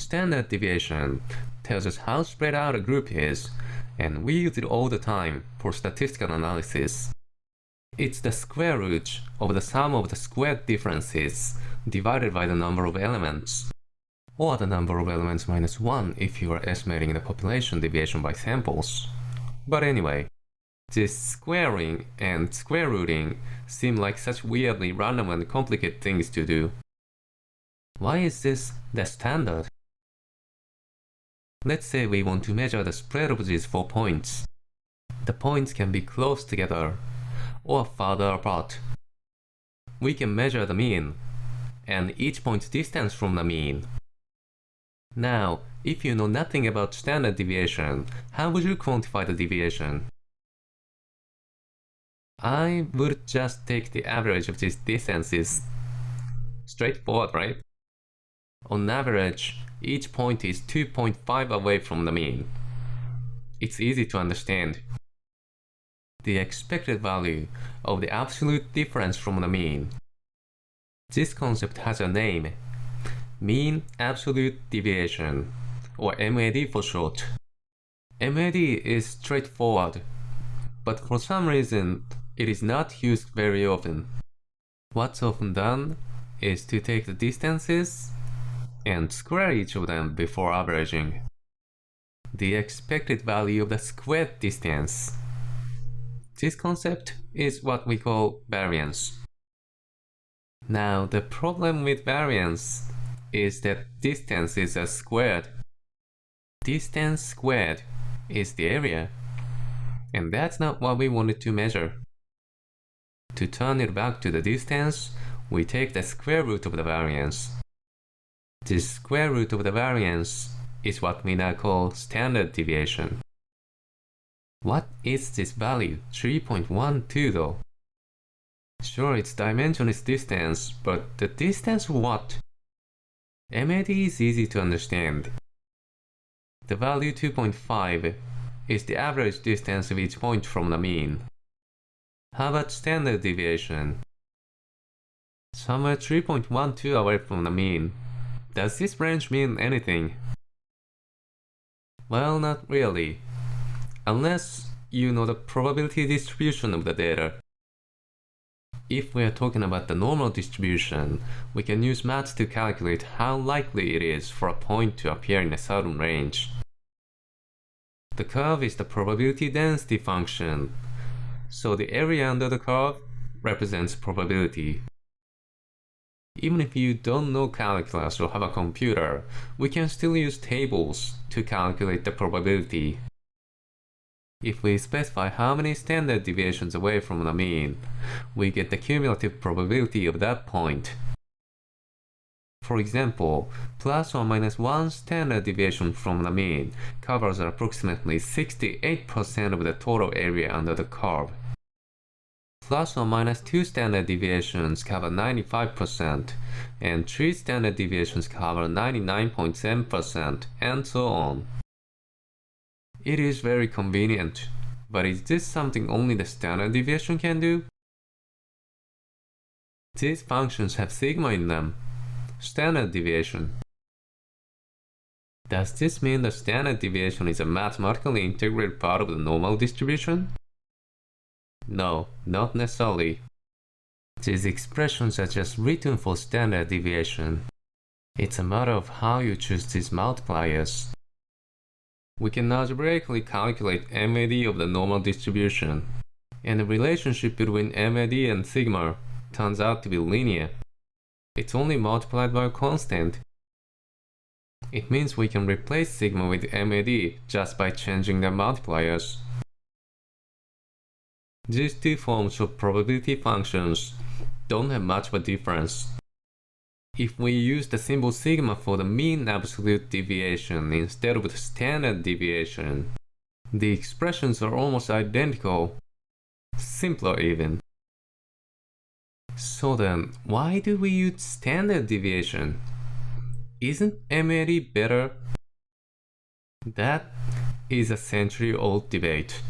Standard deviation tells us how spread out a group is, and we use it all the time for statistical analysis. It's the square root of the sum of the squared differences divided by the number of elements, or the number of elements minus 1 if you are estimating the population deviation by samples. But anyway, this squaring and square rooting seem like such weirdly random and complicated things to do. Why is this the standard? Let's say we want to measure the spread of these 4 points. The points can be close together or farther apart. We can measure the mean and each point's distance from the mean. Now, if you know nothing about standard deviation, how would you quantify the deviation? I would just take the average of these distances. Straightforward, right? On average, each point is 2.5 away from the mean. It's easy to understand. The expected value of the absolute difference from the mean. This concept has a name, Mean Absolute Deviation, or MAD for short. MAD is straightforward, but for some reason it is not used very often. What's often done is to take the distances and square each of them before averaging. The expected value of the squared distance. This concept is what we call variance. Now, the problem with variance is that distance is squared. Distance squared is the area, and that's not what we wanted to measure. To turn it back to the distance, we take the square root of the variance. The square root of the variance is what we now call standard deviation. What is this value, 3.12 though? Sure, its dimension is distance, but the distance what? MAD is easy to understand. The value 2.5 is the average distance of each point from the mean. How about standard deviation? Somewhere 3.12 away from the mean. Does this range mean anything? Well, not really. Unless you know the probability distribution of the data. If we are talking about the normal distribution, we can use math to calculate how likely it is for a point to appear in a certain range. The curve is the probability density function, so the area under the curve represents probability. Even if you don't know calculus or have a computer, we can still use tables to calculate the probability. If we specify how many standard deviations away from the mean, we get the cumulative probability of that point. For example, plus or minus 1 standard deviation from the mean covers approximately 68% of the total area under the curve. Plus or minus 2 standard deviations cover 95%, and 3 standard deviations cover 99.7%, and so on. It is very convenient, but is this something only the standard deviation can do? These functions have sigma in them, standard deviation. Does this mean the standard deviation is a mathematically integrated part of the normal distribution? No, not necessarily. These expressions are just written for standard deviation. It's a matter of how you choose these multipliers. We can algebraically calculate MAD of the normal distribution, and the relationship between MAD and sigma turns out to be linear. It's only multiplied by a constant. It means we can replace sigma with MAD just by changing the multipliers. These two forms of probability functions don't have much of a difference. If we use the symbol sigma for the mean absolute deviation instead of the standard deviation, the expressions are almost identical, simpler even. So then, why do we use standard deviation? Isn't MAD better? That is a century-old debate.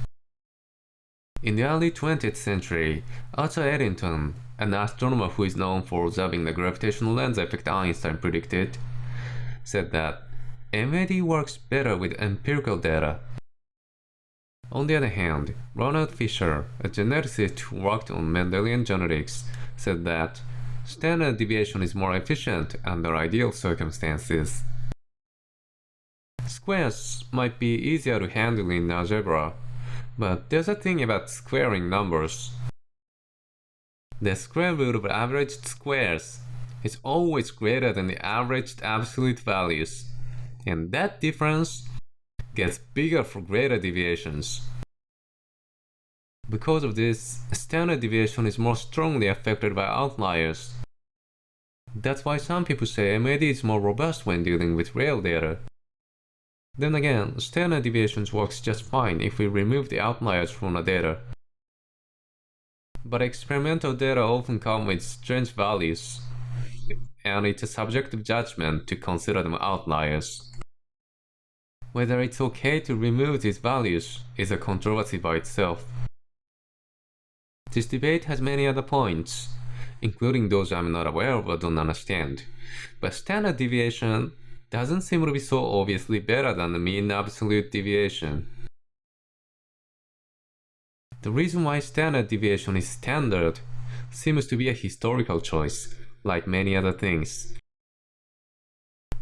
In the early 20th century, Arthur Eddington, an astronomer who is known for observing the gravitational lens effect Einstein predicted, said that MAD works better with empirical data. On the other hand, Ronald Fisher, a geneticist who worked on Mendelian genetics, said that standard deviation is more efficient under ideal circumstances. Squares might be easier to handle in algebra, but there's a thing about squaring numbers. The square root of averaged squares is always greater than the averaged absolute values, and that difference gets bigger for greater deviations. Because of this, standard deviation is more strongly affected by outliers. That's why some people say MAD is more robust when dealing with real data. Then again, standard deviations works just fine if we remove the outliers from the data. But experimental data often come with strange values, and it's a subjective judgment to consider them outliers. Whether it's okay to remove these values is a controversy by itself. This debate has many other points, including those I'm not aware of or don't understand, but standard deviation doesn't seem to be so obviously better than the mean absolute deviation. The reason why standard deviation is standard seems to be a historical choice, like many other things.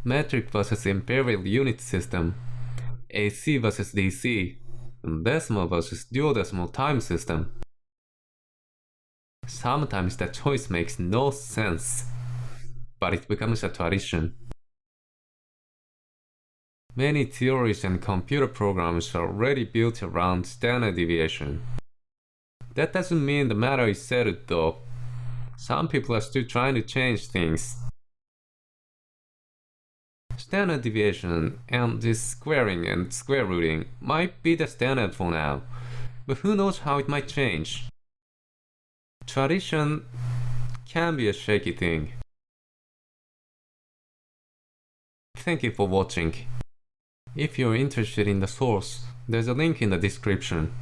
Metric versus imperial unit system, AC versus DC, and decimal versus duodecimal time system. Sometimes that choice makes no sense, but it becomes a tradition. Many theories and computer programs are already built around standard deviation. That doesn't mean the matter is settled though. Some people are still trying to change things. Standard deviation and this squaring and square rooting might be the standard for now, but who knows how it might change. Tradition can be a shaky thing. Thank you for watching. If you're interested in the source, there's a link in the description.